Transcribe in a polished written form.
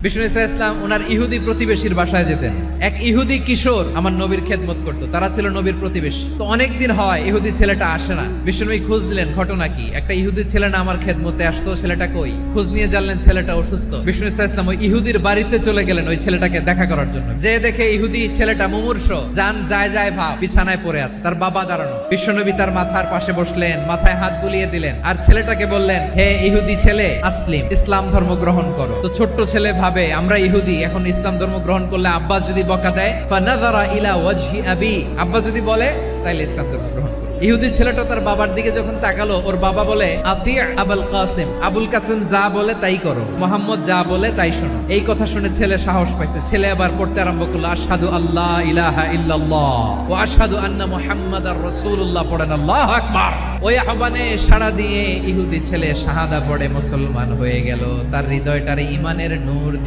বিষ্ণু ঈসা ইসলাম ওনার ইহুদি প্রতিবেশীর বাসায় যেতেন। এক ইহুদি কিশোর আমার নবীর খেদমত করত, তারা ছিল নবীর প্রতিবেশী। তো অনেকদিন হয় ইহুদি ছেলেটা আসে না। বিষ্ণুনবী খোঁজ দিলেন, ঘটনা কি? একটা ইহুদি ছেলে না আমার খেদমতে আসতো, ছেলেটা কই? খোঁজ নিয়ে জানলেন ছেলেটা অসুস্থ। বিষ্ণু ঈসা ইসলাম ওই ইহুদির বাড়িতে চলে গেলেন ওই ছেলেটাকে দেখা করার জন্য। যে দেখে ইহুদি ছেলেটা মুমূর্ষ, জান যায় যায় ভাব, বিছানায় পড়ে আছে, তার বাবা দাঁড়ানো। বিশ্বনবী তার মাথার পাশে বসলেন, মাথায় হাত বুলিয়ে দিলেন, আর ছেলেটাকে বললেন, হে ইহুদি ছেলে, আসলিম, ইসলাম ধর্ম গ্রহণ করো। তো ছোট্ট ছেলে ভাবে আমরা ইহুদি, এখন ইসলাম ধর্ম গ্রহণ করলে আব্বা যদি বকা দেয়, ফানাযারা ইলা ওয়াজহি আবি, আব্বা যদি বলে তাইলে ইসলাম ধর্ম গ্রহণ করো। ইহুদি ছেলেটা তার বাবার দিকে যখন তাকালো, ওর বাবা বলে, আতি আবুল কাসিম, আবুল কাসিম যা বলে তাই করো, মোহাম্মদ যা বলে তাই শোনো। এই কথা শুনে ছেলে সাহস পাইছে। ছেলে আবার পড়তে আরম্ভ করলো, আশহাদু আল্লাহ ইলাহা ইল্লাল্লাহ ওয়া আশহাদু আন্না মুহাম্মাদার রাসূলুল্লাহ, পড়েন আল্লাহু আকবার। ওই আহ্বানে সাড়া দিয়ে ইহুদি ছেলে শাহাদা পড়ে মুসলমান হয়ে গেল। তার হৃদয়টারে ঈমানের নূর